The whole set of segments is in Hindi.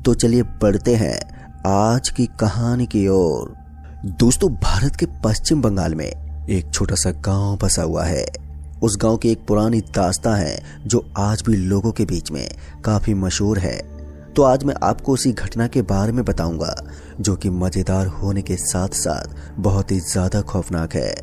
तो चलिए बढ़ते हैं आज की कहानी की ओर। दोस्तों, भारत के पश्चिम बंगाल में एक छोटा सा गांव बसा हुआ है। उस गांव की एक पुरानी दास्तां है जो आज भी लोगों के बीच में काफी मशहूर है। तो आज मैं आपको उसी घटना के बारे में बताऊंगा जो कि मजेदार होने के साथ साथ बहुत ही ज्यादा खौफनाक है।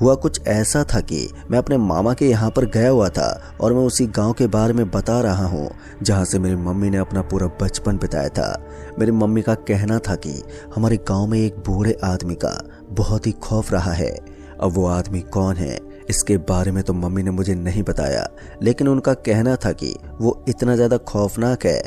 हुआ कुछ ऐसा था कि मैं अपने मामा के यहाँ पर गया हुआ था और मैं उसी गांव के बारे में बता रहा हूँ जहाँ से मेरी मम्मी ने अपना पूरा बचपन बिताया था। मेरी मम्मी का कहना था कि हमारे गांव में एक बूढ़े आदमी का बहुत ही खौफ रहा है। अब वो आदमी कौन है इसके बारे में तो मम्मी ने मुझे नहीं बताया, लेकिन उनका कहना था कि वो इतना ज़्यादा खौफनाक है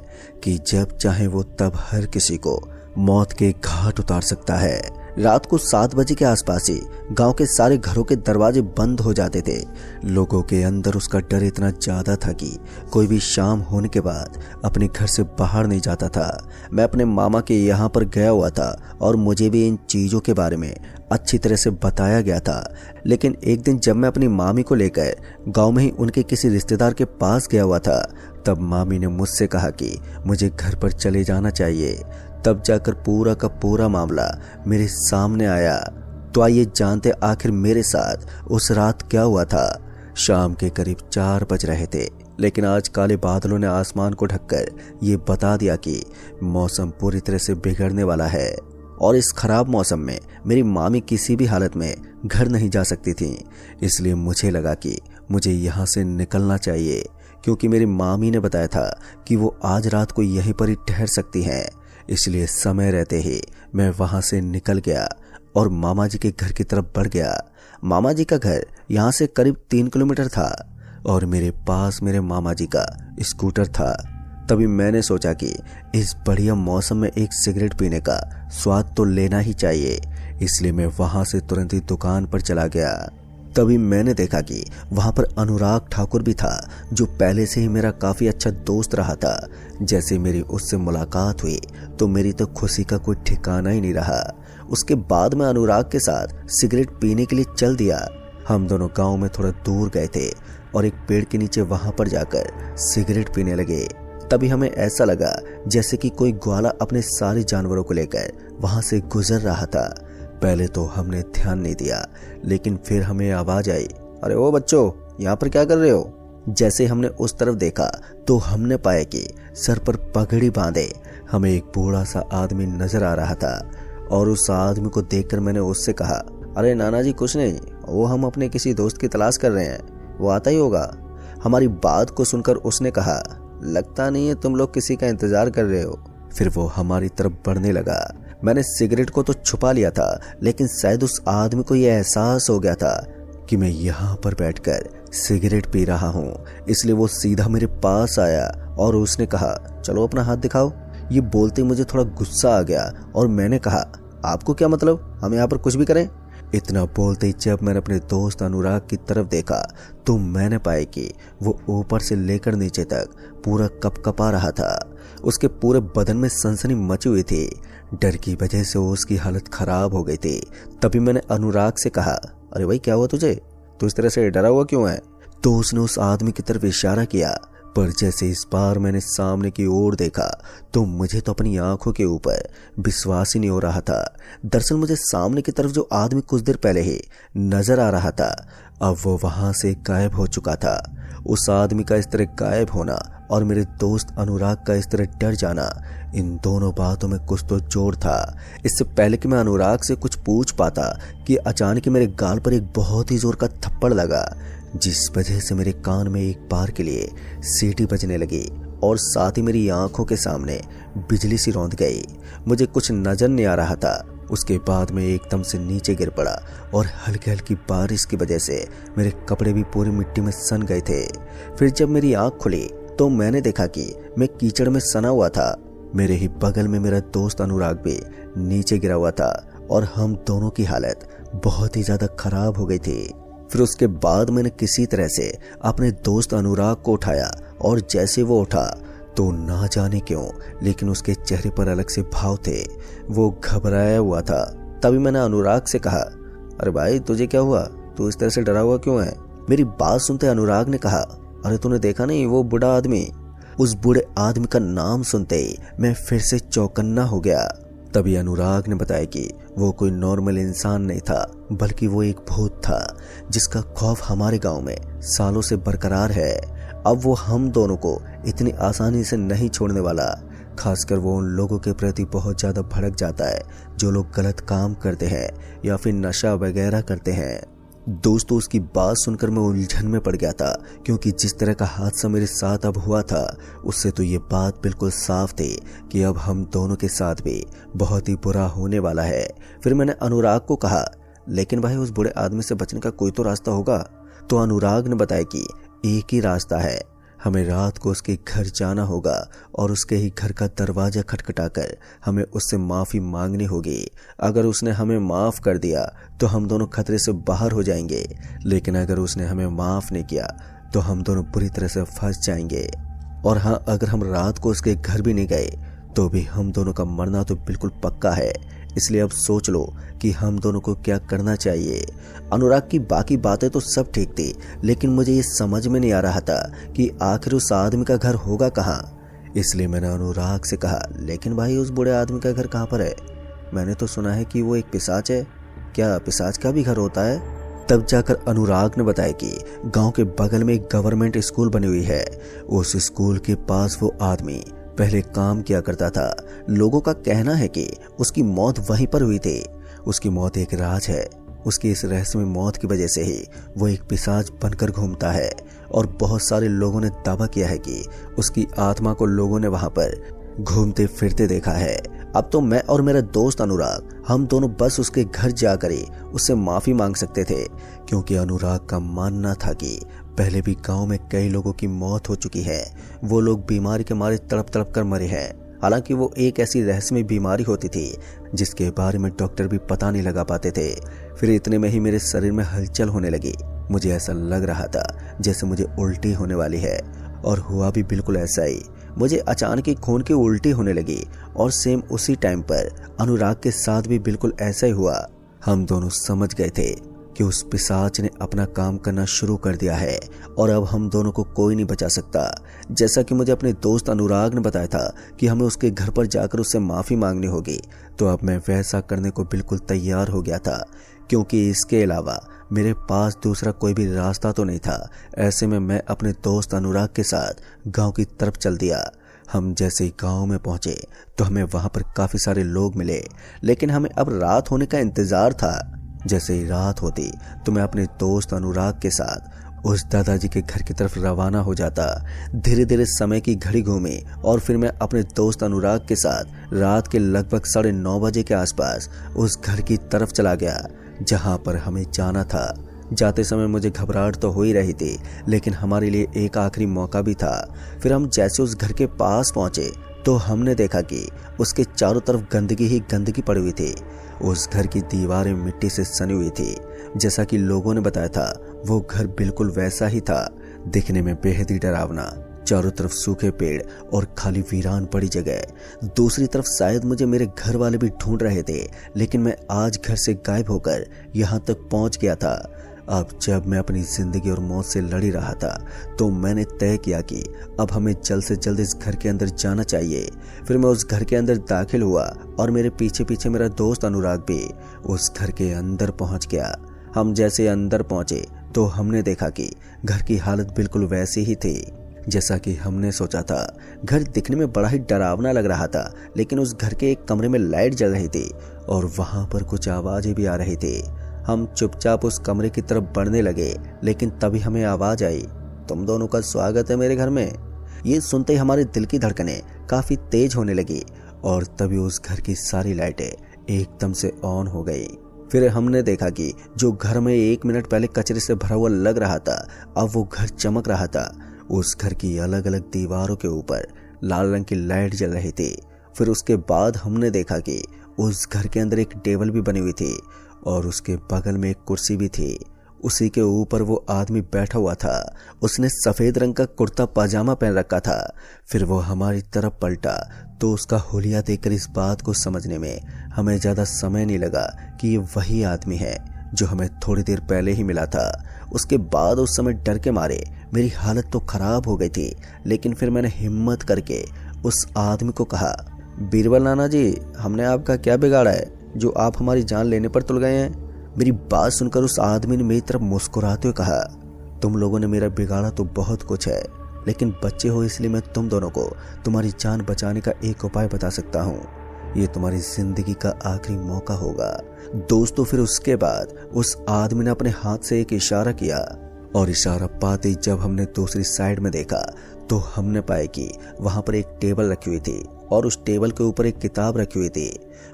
कि जब चाहे वो तब हर किसी को मौत के घाट उतार सकता है। रात को 7 बजे के आसपास ही गांव के सारे घरों के दरवाजे बंद हो जाते थे। लोगों के अंदर उसका डर इतना ज्यादा था कि कोई भी शाम होने के बाद अपने घर से बाहर नहीं जाता था। मैं अपने मामा के यहाँ पर गया हुआ था और मुझे भी इन चीज़ों के बारे में अच्छी तरह से बताया गया था। लेकिन एक दिन जब मैं अपनी मामी को लेकर गाँव में ही उनके किसी रिश्तेदार के पास गया हुआ था, तब मामी ने मुझसे कहा कि मुझे घर पर चले जाना चाहिए। तब जाकर पूरा का पूरा मामला मेरे सामने आया। तो आइए जानते आखिर मेरे साथ उस रात क्या हुआ था। शाम के करीब 4 बज रहे थे, लेकिन आज काले बादलों ने आसमान को ढककर ये बता दिया कि मौसम पूरी तरह से बिगड़ने वाला है और इस खराब मौसम में मेरी मामी किसी भी हालत में घर नहीं जा सकती थी। इसलिए मुझे लगा कि मुझे यहाँ से निकलना चाहिए, क्योंकि मेरी मामी ने बताया था कि वो आज रात को यहीं पर ही ठहर सकती हैं। इसलिए समय रहते ही मैं वहां से निकल गया और मामा जी के घर की तरफ बढ़ गया। मामा जी का घर यहाँ से करीब 3 किलोमीटर था और मेरे पास मेरे मामा जी का स्कूटर था। तभी मैंने सोचा कि इस बढ़िया मौसम में एक सिगरेट पीने का स्वाद तो लेना ही चाहिए। इसलिए मैं वहां से तुरंत ही दुकान पर चला गया। तभी मैंने देखा कि वहां पर अनुराग ठाकुर भी था, जो पहले से ही मेरा काफी अच्छा दोस्त रहा था। जैसे मेरी उससे मुलाकात हुई तो मेरी तो खुशी का कोई ठिकाना ही नहीं रहा। उसके बाद मैं अनुराग के साथ सिगरेट पीने के लिए चल दिया। हम दोनों गांव में थोड़ा दूर गए थे और एक पेड़ के नीचे वहां पर जाकर सिगरेट पीने लगे। तभी हमें ऐसा लगा जैसे कि कोई ग्वाला अपने सारे जानवरों को लेकर वहां से गुजर रहा था। पहले तो हमने ध्यान नहीं दिया, लेकिन फिर हमें आवाज आई, अरे ओ बच्चों, यहाँ पर क्या कर रहे हो? जैसे हमने उस तरफ देखा तो हमने पाया कि सर पर पगड़ी बांधे हमें एक बूढ़ा सा आदमी नजर आ रहा था। और उस आदमी को देखकर मैंने उससे कहा, अरे नाना जी कुछ नहीं, वो हम अपने किसी दोस्त की तलाश कर रहे हैं, वो आता ही होगा। हमारी बात को सुनकर उसने कहा, लगता नहीं है तुम लोग किसी का इंतजार कर रहे हो। फिर वो हमारी तरफ बढ़ने लगा। मैंने सिगरेट को तो छुपा लिया था, लेकिन शायद उस आदमी को यह एहसास हो गया था कि मैं यहाँ पर बैठकर सिगरेट पी रहा हूँ। इसलिए वो सीधा मेरे पास आया और उसने कहा, चलो अपना हाथ दिखाओ। ये बोलते मुझे थोड़ा गुस्सा आ गया और मैंने कहा, आपको क्या मतलब, हम यहाँ पर कुछ भी करें? इतना बोलते ही जब मैंने अपने दोस्त अनुराग की तरफ देखा तो मैंने पाया कि वो ऊपर से लेकर नीचे तक पूरा कपकपा रहा था। उसके पूरे बदन में सनसनी मची हुई थी। डर की वजह से उसकी हालत खराब हो गई थी। तभी मैंने अनुराग से कहा, अरे भाई क्या हुआ तुझे, तू इस तरह से डरा हुआ क्यों है? तो उसने उस आदमी की तरफ इशारा किया, पर जैसे इस बार मैंने सामने की ओर देखा तो मुझे तो अपनी आंखों के ऊपर विश्वास ही नहीं हो रहा था। दरअसल मुझे सामने की तरफ जो आदमी कुछ देर पहले ही नजर आ रहा था, अब वो वहां से गायब हो चुका था। उस आदमी का इस तरह गायब होना और मेरे दोस्त अनुराग का इस तरह डर जाना, इन दोनों बातों में कुछ तो जोड़ था। इससे पहले कि मैं अनुराग से कुछ पूछ पाता कि अचानक मेरे गाल पर एक बहुत ही जोर का थप्पड़ लगा, जिस वजह से मेरे कान में एक बार के लिए सीटी बजने लगी और साथ ही मेरी आंखों के सामने बिजली सी रौंद गई। मुझे कुछ नजर नहीं आ रहा था। उसके बाद मैं एकदम से नीचे गिर पड़ा और हल्की हल्की बारिश की वजह से मेरे कपड़े भी पूरी मिट्टी में सन गए थे। फिर जब मेरी आंख खुली तो मैंने देखा कि मैं कीचड़ में सना हुआ था। मेरे ही बगल में मेरा दोस्त अनुराग भी नीचे गिरा हुआ था और हम दोनों की हालत बहुत ही ज्यादा खराब हो गई थी। फिर उसके बाद मैंने किसी तरह से अपने दोस्त अनुराग को उठाया और जैसे वो उठा तो ना जाने क्यों, लेकिन उसके चेहरे पर अलग से भाव थे। वो घबराया हुआ था। तभी मैंने अनुराग से कहा, अरे भाई तुझे क्या हुआ, तू इस तरह से डरा हुआ क्यों है? मेरी बात सुनते अनुराग ने कहा, अरे तूने देखा नहीं वो बूढ़ा आदमी? उस बूढ़े आदमी का नाम सुनते ही मैं फिर से चौकन्ना हो गया। तभी अनुराग ने बताया कि वो कोई नॉर्मल इंसान नहीं था, बल्कि वो एक भूत था जिसका खौफ हमारे गांव में सालों से बरकरार है। अब वो हम दोनों को इतनी आसानी से नहीं छोड़ने वाला। खासकर वो उन लोगों के प्रति बहुत ज़्यादा भड़क जाता है जो लोग गलत काम करते हैं या फिर नशा वगैरह करते हैं। दोस्तों, उसकी बात सुनकर मैं उलझन में पड़ गया था, क्योंकि जिस तरह का हादसा मेरे साथ अब हुआ था उससे तो ये बात बिल्कुल साफ थी कि अब हम दोनों के साथ भी बहुत ही बुरा होने वाला है। फिर मैंने अनुराग को कहा, लेकिन भाई उस बूढ़े आदमी से बचने का कोई तो रास्ता होगा। तो अनुराग ने बताया कि एक ही रास्ता है, हमें रात को उसके घर जाना होगा और उसके ही घर का दरवाजा खटखटाकर हमें उससे माफ़ी मांगनी होगी। अगर उसने हमें माफ़ कर दिया तो हम दोनों खतरे से बाहर हो जाएंगे, लेकिन अगर उसने हमें माफ़ नहीं किया तो हम दोनों बुरी तरह से फंस जाएंगे। और हाँ, अगर हम रात को उसके घर भी नहीं गए तो भी हम दोनों का मरना तो बिल्कुल पक्का है। इसलिए अब सोच लो कि हम दोनों को क्या करना चाहिए। अनुराग की बाकी बातें तो सब ठीक थी, लेकिन मुझे ये समझ में नहीं आ रहा था कि आखिर उस आदमी का घर होगा कहाँ। इसलिए मैंने अनुराग से कहा, लेकिन भाई उस बूढ़े आदमी का घर कहाँ पर है? मैंने तो सुना है कि वो एक पिशाच है। क्या पिशाच का भी घर होता है? तब जाकर अनुराग ने बताया कि गांव के बगल में एक गवर्नमेंट स्कूल बनी हुई है। उस स्कूल के पास वो आदमी पहले काम किया करता था। लोगों का कहना है कि उसकी मौत वहीं पर हुई थी। उसकी मौत एक राज है। उसकी इस रहस्यमय मौत की वजह से ही वो एक पिशाच बनकर घूमता है और बहुत सारे लोगों ने दावा किया है कि उसकी आत्मा को लोगों ने वहां पर घूमते फिरते देखा है। अब तो मैं और मेरा दोस्त अनुराग, हम दोनों बस उसके घर जाकर ही उससे माफी मांग सकते थे, क्योंकि अनुराग का मानना था कि पहले भी गांव में कई लोगों की मौत हो चुकी है। वो लोग बीमारी के मारे तड़प तड़प कर मरे हैं। हालांकि वो एक ऐसी रहस्यमय बीमारी होती थी जिसके बारे में डॉक्टर भी पता नहीं लगा पाते थे। फिर इतने में ही मेरे शरीर में हलचल होने लगी। मुझे ऐसा लग रहा था जैसे मुझे उल्टी होने वाली है, और हुआ भी बिल्कुल ऐसा ही। मुझे अचानक ही खून की उल्टी होने लगी और सेम उसी टाइम पर अनुराग के साथ भी बिल्कुल ऐसा ही हुआ। हम दोनों समझ गए थे कि उस पिशाच ने अपना काम करना शुरू कर दिया है और अब हम दोनों को कोई नहीं बचा सकता। जैसा कि मुझे अपने दोस्त अनुराग ने बताया था कि हमें उसके घर पर जाकर उससे माफ़ी मांगनी होगी, तो अब मैं वैसा करने को बिल्कुल तैयार हो गया था, क्योंकि इसके अलावा मेरे पास दूसरा कोई भी रास्ता तो नहीं था। ऐसे में मैं अपने दोस्त अनुराग के साथ गांव की तरफ चल दिया। हम जैसे ही गांव में पहुंचे तो हमें वहां पर काफ़ी सारे लोग मिले, लेकिन हमें अब रात होने का इंतज़ार था। जैसे ही रात होती तो मैं अपने दोस्त अनुराग के साथ उस दादाजी के घर की तरफ रवाना हो जाता। धीरे धीरे समय की घड़ी घूमी और फिर मैं अपने दोस्त अनुराग के साथ रात के लगभग 9:30 बजे के आसपास उस घर की तरफ चला गया जहां पर हमें जाना था। जाते समय मुझे घबराहट तो हो ही रही थी, लेकिन हमारे लिए एक आखिरी मौका भी था। फिर हम जैसे उस घर के पास पहुंचे तो हमने देखा कि उसके चारों तरफ गंदगी ही गंदगी पड़ी हुई थी। उस घर की दीवारें मिट्टी से सनी हुई थी। जैसा कि लोगों ने बताया था, वो घर बिल्कुल वैसा ही था, दिखने में बेहद ही डरावना। चारों तरफ सूखे पेड़ और खाली वीरान पड़ी जगह। दूसरी तरफ शायद मुझे मेरे घर वाले भी ढूंढ रहे थे, लेकिन मैं आज घर से गायब होकर यहाँ तक पहुँच गया था। अब जब मैं अपनी जिंदगी और मौत से लड़ ही रहा था तो मैंने तय किया कि अब हमें जल्द से जल्द इस घर के अंदर जाना चाहिए। फिर मैं उस घर के अंदर दाखिल हुआ और मेरे पीछे पीछे मेरा दोस्त अनुराग भी उस घर के अंदर पहुंच गया। हम जैसे अंदर पहुंचे तो हमने देखा कि घर की हालत बिल्कुल वैसी ही थी जैसा कि हमने सोचा था। घर दिखने में बड़ा ही डरावना लग रहा था, लेकिन उस घर के एक कमरे में लाइट जल रही थी और वहां पर कुछ आवाजें भी आ रही थी। हम चुपचाप उस कमरे की तरफ बढ़ने लगे, लेकिन तभी हमें आवाज आई, तुम दोनों का स्वागत है मेरे घर में। ये सुनते ही हमारे दिल की धड़कनें काफी तेज होने लगी और तभी उस घर की सारी लाइटें एकदम से ऑन हो गई। फिर हमने देखा कि जो घर में 1 मिनट पहले कचरे से भरा हुआ लग रहा था, अब वो घर चमक रहा था। उस घर की अलग अलग दीवारों के ऊपर लाल रंग की लाइट जल रही थी। फिर उसके बाद हमने देखा कि उस घर के अंदर एक टेबल भी बनी हुई थी और उसके बगल में एक कुर्सी भी थी। उसी के ऊपर वो आदमी बैठा हुआ था। उसने सफेद रंग का कुर्ता पाजामा पहन रखा था। फिर वो हमारी तरफ पलटा तो उसका हुलिया देखकर इस बात को समझने में हमें ज्यादा समय नहीं लगा कि ये वही आदमी है जो हमें थोड़ी देर पहले ही मिला था। उसके बाद उस समय डर के मारे मेरी हालत तो खराब हो गई थी, लेकिन फिर मैंने हिम्मत करके उस आदमी को कहा, बीरबल नाना जी, हमने आपका क्या बिगाड़ा है जो आप हमारी जान लेने पर तुल गए हैं। मेरी बात सुनकर उस आदमी ने मेरी तरफ मुस्कुराते हुए कहा, तुम लोगों ने मेरा बिगाड़ा तो बहुत कुछ है, लेकिन बच्चे हो इसलिए मैं तुम दोनों को तुम्हारी जान बचाने का एक उपाय बता सकता हूँ। ये तुम्हारी जिंदगी का आखिरी मौका होगा। दोस्तों, फिर उसके बाद उस आदमी ने अपने हाथ से एक इशारा किया और इशारा पाते ही जब हमने दूसरी साइड में देखा तो हमने पाया कि वहां पर एक टेबल रखी हुई थी और उस टेबल के ऊपर एक किताब रखी हुई थी।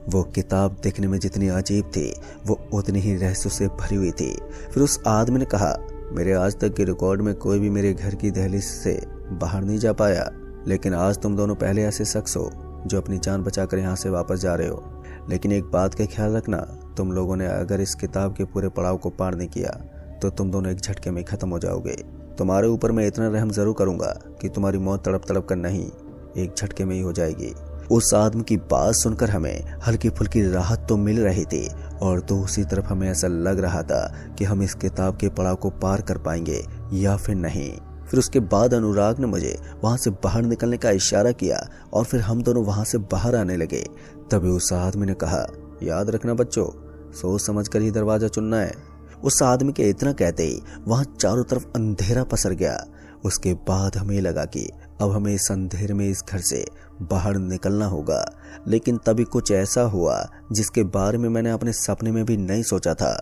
वो किताब देखने में जितनी अजीब थी वो उतनी ही रहस्यों से भरी हुई थी। फिर उस आदमी ने कहा, मेरे आज तक के रिकॉर्ड में कोई भी मेरे घर की दहलीज से बाहर नहीं जा पाया, लेकिन आज तुम दोनों पहले ऐसे शख्स हो जो अपनी जान बचाकर यहाँ से वापस जा रहे हो। लेकिन एक बात का ख्याल रखना, तुम लोगों ने अगर इस किताब के पूरे पड़ाव को पार नहीं किया तो तुम दोनों एक झटके में खत्म हो जाओगे। तुम्हारे ऊपर मैं इतना रहम जरूर करूंगा कि तुम्हारी मौत तड़प तड़प कर नहीं, एक झटके में ही हो जाएगी। उस आदमी की बात सुनकर हमें हल्की फुल्की राहत तो मिल रही थी और दूसरी तरफ हमें ऐसा लग रहा था कि हम इस किताब के पड़ाव को पार कर पाएंगे या फिर नहीं। फिर उसके बाद अनुराग ने मुझे वहां से बाहर निकलने का इशारा किया और फिर हम दोनों वहां से बाहर आने लगे। तभी उस आदमी ने कहा, याद रखना बच्चों, सोच समझ कर ही दरवाजा चुनना है। उस आदमी के इतना कहते ही वहां चारों तरफ अंधेरा पसर गया। उसके बाद हमें लगा कि अब हमें इस अंधेरे में इस घर से बाहर निकलना होगा। लेकिन तभी कुछ ऐसा हुआ जिसके बारे में मैंने अपने सपने में भी नहीं सोचा था।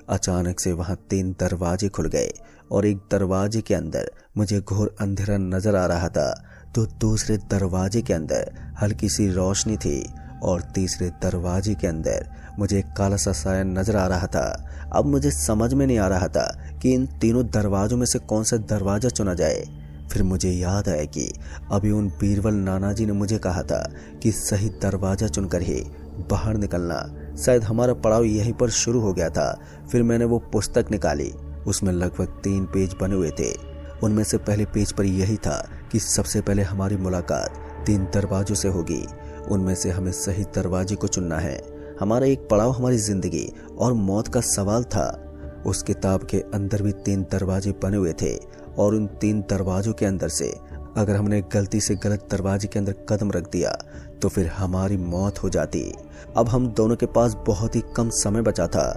अचानक से वहां 3 दरवाजे खुल गए और एक दरवाजे के अंदर मुझे घोर अंधेरा नजर आ रहा था, तो दूसरे दरवाजे के अंदर हल्की सी रोशनी थी और तीसरे दरवाजे के अंदर मुझे एक काला सा साया नजर आ रहा था। अब मुझे समझ में नहीं आ रहा था कि इन तीनों दरवाजों में से कौन सा दरवाजा चुना जाए। फिर मुझे याद आया कि अभी उन बीरबल नाना जी ने मुझे कहा था कि सही दरवाजा चुनकर ही बाहर निकलना। शायद हमारा पड़ाव यहीं पर शुरू हो गया था। फिर मैंने वो पुस्तक निकाली, उसमें लगभग 3 पेज बने हुए थे। उनमें से पहले पेज पर यही था कि सबसे पहले हमारी मुलाकात 3 दरवाजों से होगी, उनमें से हमें सही दरवाजे को चुनना है। हमारा एक पड़ाव हमारी जिंदगी और मौत का सवाल था। उस किताब के अंदर भी 3 दरवाजे बने हुए थे और उन 3 दरवाजों के अंदर से अगर हमने गलती से गलत दरवाजे के अंदर कदम रख दिया तो फिर हमारी मौत हो जाती। अब हम दोनों के पास बहुत ही कम समय बचा था,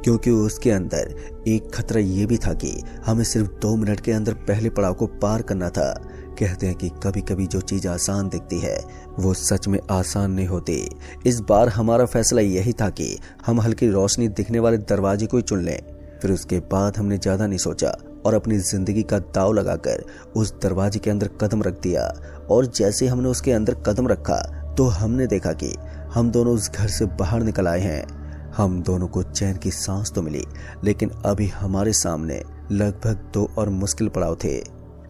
क्योंकि उसके अंदर एक खतरा ये भी था कि हमें सिर्फ 2 मिनट के अंदर पहले पड़ाव को पार करना था। कहते हैं कि कभी कभी जो चीज आसान दिखती है वो सच में आसान नहीं होती। इस बार हमारा फैसला यही था कि हम हल्की रोशनी दिखने वाले दरवाजे को ही चुन लें। फिर उसके बाद हमने ज्यादा नहीं सोचा और अपनी जिंदगी का दाव लगाकर उस दरवाजे के अंदर कदम रख दिया। और जैसे हमने उसके अंदर कदम रखा तो हमने देखा कि हम दोनों उस घर से बाहर निकल आए हैं। हम दोनों को चैन की सांस तो मिली, लेकिन अभी हमारे सामने लगभग 2 और मुश्किल पड़ाव थे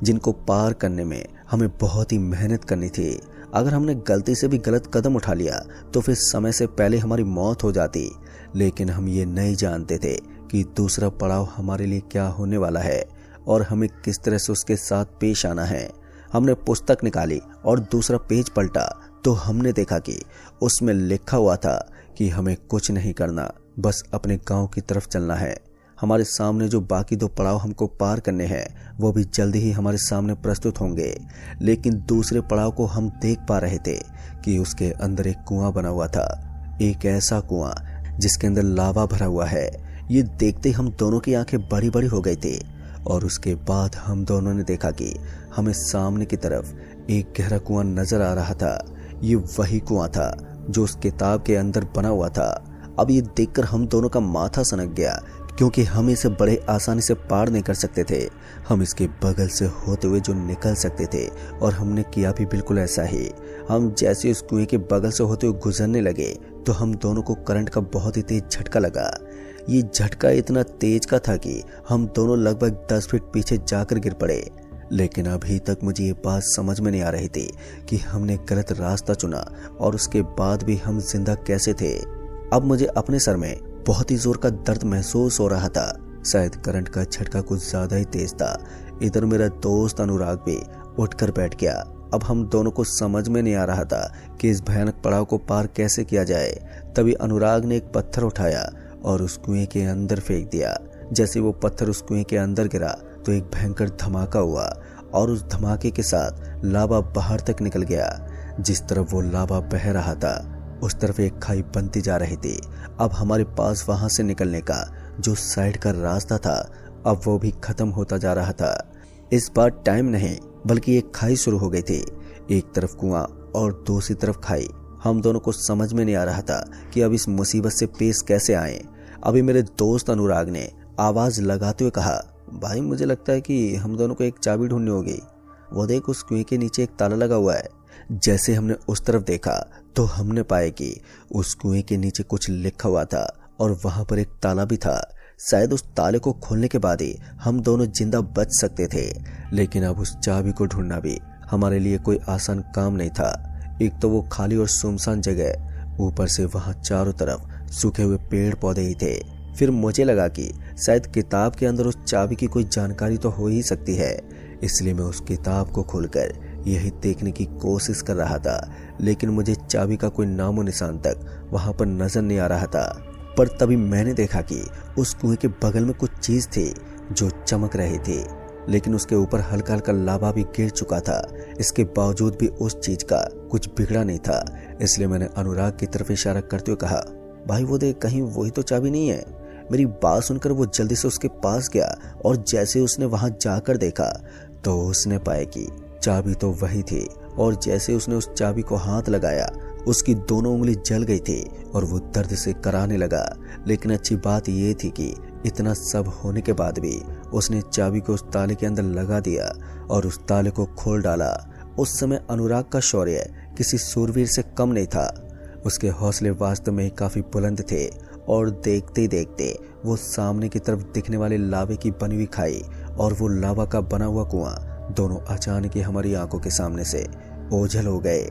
जिनको पार करने में हमें बहुत ही मेहनत करनी थी। अगर हमने गलती से भी गलत कदम उठा लिया तो फिर समय से पहले हमारी मौत हो जाती। लेकिन हम ये नहीं जानते थे कि दूसरा पड़ाव हमारे लिए क्या होने वाला है और हमें किस तरह से उसके साथ पेश आना है। हमने पुस्तक निकाली और दूसरा पेज पलटा तो हमने देखा कि उसमें लिखा हुआ था कि हमें कुछ नहीं करना, बस अपने गांव की तरफ चलना है। हमारे सामने जो बाकी 2 पड़ाव हमको पार करने हैं वो भी जल्दी ही हमारे सामने प्रस्तुत होंगे। लेकिन दूसरे पड़ाव को हम देख पा रहे थे कि उसके अंदर एक कुआं बना हुआ था, एक ऐसा कुआं जिसके अंदर लावा भरा हुआ है। ये देखते ही हम दोनों की आंखें बड़ी बड़ी हो गई थी और उसके बाद हम दोनों ने देखा कि हमें सामने की तरफ एक गहरा कुआं नजर आ रहा था। ये वही कुआं था जो उस किताब के अंदर बना हुआ था। अब ये देखकर हम दोनों का माथा सनक गया, क्योंकि हम इसे बड़े आसानी से पार नहीं कर सकते थे। हम इसके बगल से होते हुए जो निकल सकते थे और हमने किया भी बिल्कुल ऐसा ही। हम जैसे उस कुएं के बगल से होते हुए गुजरने लगे तो हम दोनों को करंट का बहुत ही तेज झटका लगा। ये झटका इतना तेज का था कि हम दोनों लगभग 10 फीट पीछे जाकर गिर पड़े। लेकिन अभी तक मुझे ये बात समझ में नहीं आ रही थी कि हमने गलत रास्ता चुना और उसके बाद भी हम जिंदा कैसे थे। अब मुझे अपने सर में बहुत ही जोर का दर्द महसूस हो रहा था। शायद करंट का झटका कुछ ज्यादा ही तेज था। इधर मेरा दोस्त अनुराग भी उठकर बैठ गया। अब हम दोनों को समझ में नहीं आ रहा था कि इस भयानक पड़ाव को पार कैसे किया जाए। तभी अनुराग ने एक पत्थर उठाया और उस कुएं के अंदर फेंक दिया। जैसे वो पत्थर उस कुएं के अंदर गिरा तो एक भयंकर धमाका हुआ और उस धमाके के साथ लावा बाहर तक निकल गया। जिस तरफ वो लावा बह रहा था उस तरफ एक खाई बनती जा रही थी। अब हमारे पास वहां से निकलने का जो साइड का रास्ता था अब वो भी खत्म होता जा रहा था। इस बार टाइम नहीं बल्कि एक खाई शुरू हो गई थी। एक तरफ कुआं और दूसरी तरफ खाई। हम दोनों को समझ में नहीं आ रहा था कि अब इस मुसीबत से पेश कैसे आए। अभी मेरे दोस्त अनुराग ने आवाज लगाते हुए कहा, भाई मुझे लगता है कि हम दोनों को एक चाबी ढूंढनी होगी। वो देख, उस कुएं के नीचे एक ताला लगा हुआ है। जैसे हमने उस तरफ देखा तो हमने पाया कि उस कुएं के नीचे कुछ लिखा हुआ था और वहां पर एक ताला भी था। शायद उस ताले को खोलने के बाद ही हम दोनों जिंदा बच सकते थे। लेकिन अब उस चाबी को ढूंढना भी हमारे लिए कोई आसान काम नहीं था। एक तो वो खाली और सुनसान जगह, ऊपर से वहां चारों तरफ सूखे हुए पेड़ पौधे ही थे। फिर मुझे लगा कि शायद किताब के अंदर उस चाबी की कोई जानकारी तो हो ही सकती है। इसलिए मैं उस किताब को खोलकर यही देखने की कोशिश कर रहा था। लेकिन मुझे चाबी का कोई नामो निशान तक वहां पर नजर नहीं आ रहा था। पर तभी मैंने देखा कि उस कुएं के बगल में कुछ चीज थी जो चमक रही थी, लेकिन उसके ऊपर हल्का हल्का लावा भी गिर चुका था। इसके बावजूद भी उस चीज का कुछ बिगड़ा नहीं था। इसलिए मैंने अनुराग की तरफ इशारा करते हुए कहा, भाई वो देख, कहीं वही तो चाबी नहीं है। मेरी बात सुनकर वो जल्दी से उसके पास गया और जैसे उसने वहां जाकर देखा तो उसने पाया कि चाबी तो वही थी। और जैसे उसने उस चाबी को हाथ लगाया उसकी दोनों उंगली जल गई थी और वो दर्द से कराहने लगा। लेकिन अच्छी बात ये थी कि इतना सब होने के बाद भी उसने चाबी को उस ताले के अंदर लगा दिया और उस ताले को खोल डाला। उस समय अनुराग का शौर्य किसी शूरवीर से कम नहीं था। उसके हौसले वास्तव में काफी बुलंद थे और देखते ही देखते वो सामने की तरफ दिखने वाले लावे की बनी हुई खाई और वो लावा का बना हुआ कुआं दोनों अचानक ही हमारी आंखों के सामने से ओझल हो गए।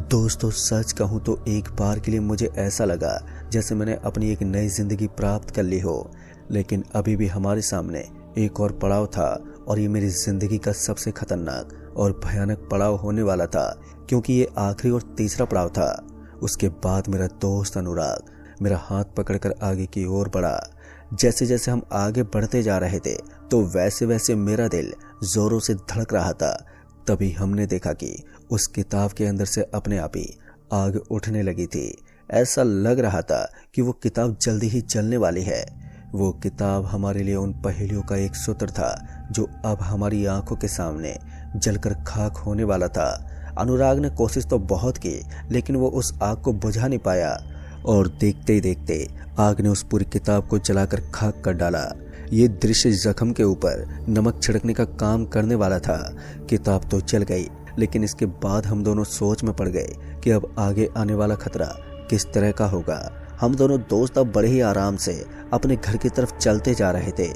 दोस्तों, सच कहूं तो एक बार के लिए मुझे ऐसा लगा जैसे मैंने अपनी एक नई जिंदगी प्राप्त कर ली हो। लेकिन अभी भी हमारे सामने एक और पड़ाव था और ये मेरी जिंदगी का सबसे खतरनाक और भयानक पड़ाव होने वाला था, क्योंकि ये आखिरी और तीसरा पड़ाव था। उसके बाद मेरा दोस्त अनुराग मेरा हाथ पकड़कर आगे की ओर बढ़ा। जैसे जैसे हम आगे बढ़ते जा रहे थे तो वैसे वैसे मेरा दिल जोरों से धड़क रहा था। तभी हमने देखा कि उस किताब के अंदर से अपने आप ही आग उठने लगी थी। ऐसा लग रहा था कि वो किताब जल्दी ही जलने वाली है। वो किताब हमारे लिए उन पहेलियों का एक सूत्र था जो अब हमारी आंखों के सामने जलकर खाक होने वाला था। अनुराग ने कोशिश तो बहुत की लेकिन वो उस आग को बुझा नहीं पाया और देखते ही देखते आग ने उस पूरी किताब को जलाकर खाक कर डाला। ये दृश्य जख्म के ऊपर नमक छिड़कने का काम करने वाला था। किताब तो जल गई, लेकिन इसके बाद हम दोनों सोच में पड़ गए कि अब आगे आने वाला खतरा किस तरह का होगा। हम दोनों दोस्त अब बड़े ही आराम से अपने घर की तरफ चलते जा रहे थे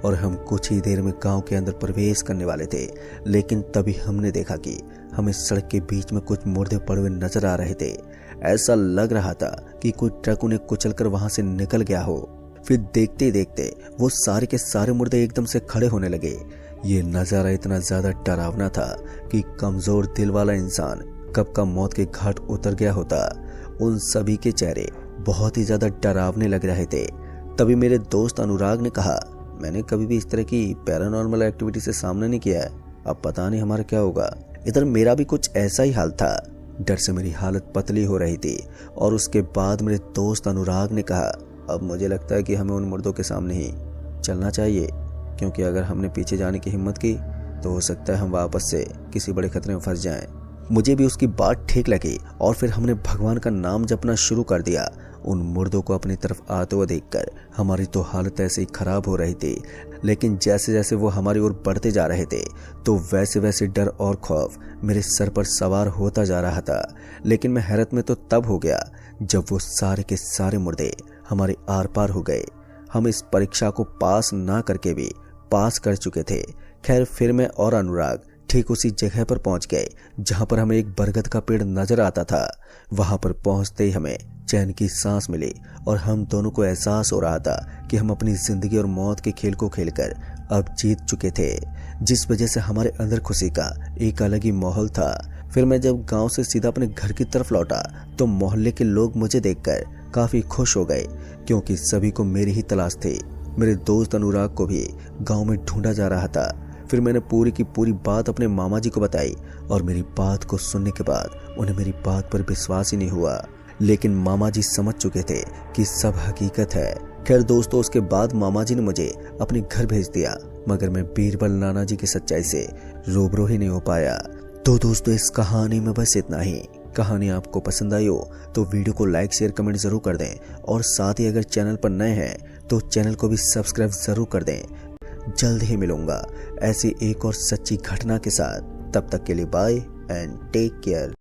और हम कुछ ही देर में गांव के अंदर प्रवेश करने वाले थे। लेकिन तभी हमने देखा कि हमें सड़क के बीच में कुछ मुर्दे पड़े हुए नजर आ रहे थे। ऐसा लग रहा था कि कोई ट्रक उन्हें कुचलकर वहां से निकल गया हो। फिर देखते ही देखते वो सारे के सारे मुर्दे एकदम से खड़े होने लगे। ये नजारा इतना ज्यादा डरावना था कि कमजोर दिल वाला इंसान कब का मौत के घाट उतर गया होता। उन सभी के चेहरे बहुत ही ज्यादा डरावने लग रहे थे। तभी मेरे दोस्त अनुराग ने कहा, मैंने कभी भी इस तरह की पैरानॉर्मल एक्टिविटी से सामना नहीं किया है, अब पता नहीं हमारा क्या होगा। इधर मेरा भी कुछ ऐसा ही हाल था। डर से मेरी हालत पतली हो रही थी। और उसके बाद मेरे दोस्त अनुराग ने कहा, अब मुझे लगता है कि हमें उन मुर्दों के सामने ही चलना चाहिए, क्योंकि अगर हमने पीछे जाने की हिम्मत की तो हो सकता है हम वापस से किसी बड़े खतरे में फंस जाएं। मुझे भी उसकी बात ठीक लगी और फिर हमने भगवान का नाम जपना शुरू कर दिया। उन मुर्दों को अपनी तरफ आते हुए देखकर हमारी तो हालत ऐसे ही खराब हो रही थी। लेकिन जैसे जैसे वो हमारी ओर बढ़ते जा रहे थे तो वैसे वैसे डर और खौफ मेरे सर पर सवार होता जा रहा था। लेकिन मैं हैरत में तो तब हो गया जब वो सारे के सारे मुर्दे हमारे आर पार हो गए। हम इस परीक्षा को पास ना करके भी पास कर चुके थे। खैर, फिर मैं और अनुराग ठीक उसी जगह पर पहुंच गए जहां पर हमें एक बरगद का पेड़ नजर आता था। वहां पर पहुंचते ही हमें चैन की सांस मिली और हम दोनों को एहसास हो रहा था कि हम अपनी जिंदगी और मौत के खेल को खेलकर अब जीत चुके थे, जिस वजह से हमारे अंदर खुशी का एक अलग ही माहौल था। फिर मैं जब गांव से सीधा अपने घर की तरफ लौटा तो मोहल्ले के लोग मुझे देखकर काफी खुश हो गए, क्योंकि सभी को मेरी ही तलाश थी। मेरे दोस्त अनुराग को भी गांव में ढूंढा जा रहा था। फिर मैंने पूरी की पूरी बात अपने मामा जी को बताई और मेरी बात को सुनने के बाद उन्हें मेरी बात पर विश्वास ही नहीं हुआ। लेकिन मामा जी समझ चुके थे कि सब हकीकत है। खैर दोस्तों, उसके बाद मामा जी ने मुझे अपने घर भेज दिया, मगर मैं बीरबल नाना जी की सच्चाई से रूबरू ही नहीं हो पाया। तो दोस्तों, इस कहानी में बस इतना ही। कहानी आपको पसंद आई हो तो वीडियो को लाइक शेयर कमेंट जरूर कर दें और साथ ही अगर चैनल पर नए हैं तो चैनल को भी सब्सक्राइब जरूर कर दें। जल्द ही मिलूंगा ऐसी एक और सच्ची घटना के साथ। तब तक के लिए बाय एंड टेक केयर।